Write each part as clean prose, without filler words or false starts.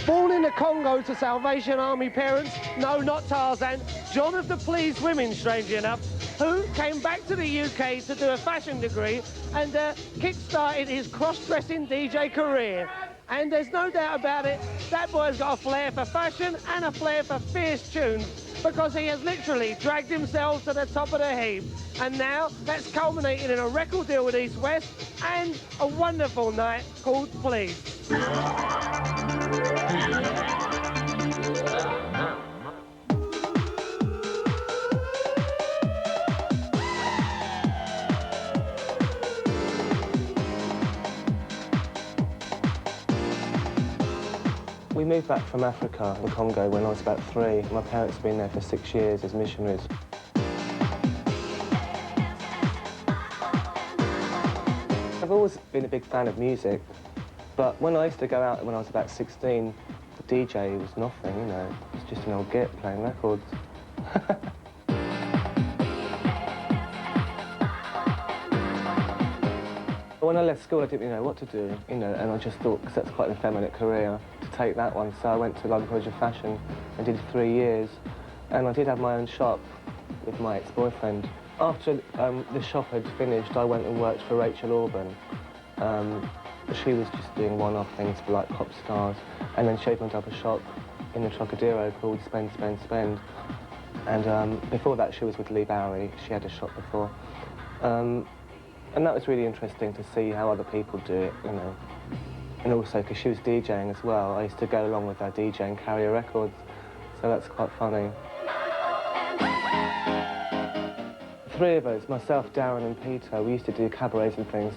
Born in the Congo to Salvation Army parents, no, not Tarzan, John of the Pleased Women, strangely enough, who came back to the UK to do a fashion degree and kick-started his cross-dressing DJ career. And there's no doubt about it, that boy's got a flair for fashion and a flair for fierce tunes, because he has literally dragged himself to the top of the heap. And now that's culminated in a record deal with East West and a wonderful night called Please. We moved back from Africa, the Congo, when I was about 3. My parents have been there for 6 years as missionaries. I've always been a big fan of music, but when I used to go out when I was about 16, the DJ was nothing, you know. It was just an old git playing records. When I left school, I didn't really know what to do, you know, and I just thought, because that's quite an effeminate career, to take that one. So I went to London College of Fashion and did 3 years, and I did have my own shop with my ex-boyfriend. After the shop had finished, I went and worked for Rachel Orban. She was just doing one-off things for, like, pop stars, and then she opened up a shop in the Trocadero called Spend, Spend, Spend. And before that, she was with Lee Bowery. She had a shop before. And that was really interesting to see how other people do it, you know. And also, because she was DJing as well, I used to go along with her DJ and carry her records, so that's quite funny. 3 of us, myself, Darren and Peter, we used to do cabarets and things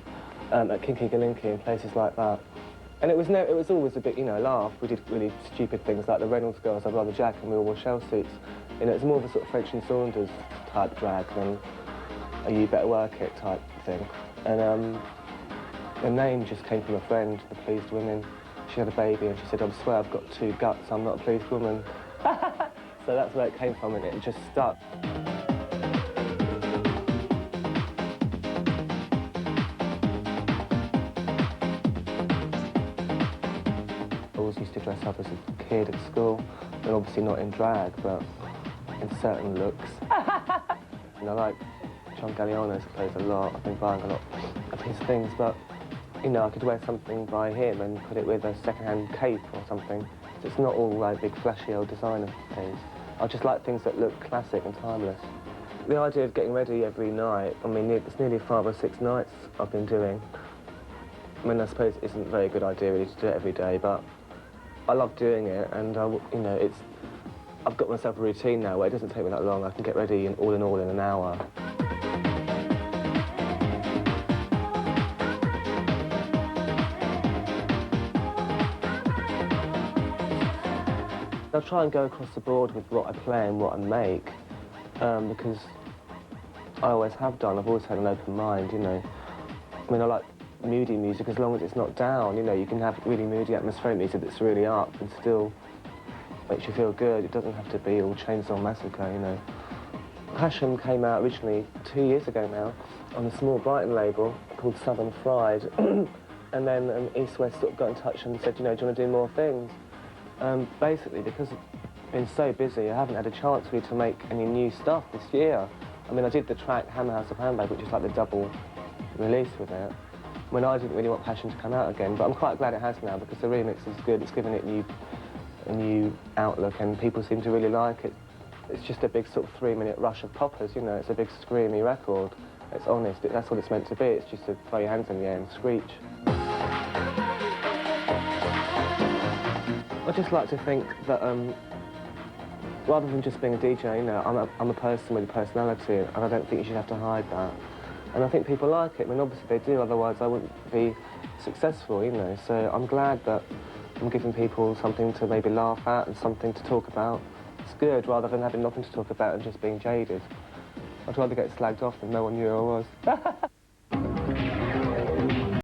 at Kinky Galinky and places like that. And it was always a bit, you know, laugh. We did really stupid things like the Reynolds Girls, I'd Rather Jack, and we all wore shell suits. You know, it's more of a sort of French and Saunders type drag than a You Better Work It type thing. And the name just came from a friend, the Pleased Women. She had a baby and she said, I swear I've got 2 guts, I'm not a pleased woman. So that's where it came from, and it just stuck. I always used to dress up as a kid at school, and obviously not in drag, but in certain looks. And I like John Galliano's clothes a lot. I've been buying a lot of his things, but, you know, I could wear something by him and put it with a second-hand cape or something. So it's not all like big flashy old designer things. I just like things that look classic and timeless. The idea of getting ready every night, I mean, it's nearly 5 or 6 nights I've been doing. I mean, I suppose it isn't a very good idea really to do it every day, but I love doing it, and you know, I've got myself a routine now where it doesn't take me that long. I can get ready in all in an hour. I try and go across the board with what I play and what I make, because I always have done. I've always had an open mind, you know. I mean, I like moody music as long as it's not down, you know. You can have really moody atmospheric music that's really up and still makes you feel good. It doesn't have to be all Chainsaw Massacre, you know. Passion came out originally 2 years ago now on a small Brighton label called Southern Fried. And then East West sort of got in touch and said, you know, do you want to do more things? Basically, because I've been so busy, I haven't had a chance really to make any new stuff this year. I mean, I did the track Hammer House of Handbag, which is like the double release with it. When I didn't really want Passion to come out again, but I'm quite glad it has now because the remix is good. It's given it a new outlook, and people seem to really like it. It's just a big sort of 3-minute rush of poppers, you know. It's a big screamy record. It's honest. That's what it's meant to be. It's just to throw your hands in the air and screech. I just like to think that rather than just being a DJ, you know, I'm a person with a personality, and I don't think you should have to hide that. And I think people like it. I mean, obviously they do, otherwise I wouldn't be successful, you know. So I'm glad that I'm giving people something to maybe laugh at and something to talk about. It's good, rather than having nothing to talk about and just being jaded. I'd rather get slagged off than no one knew who I was.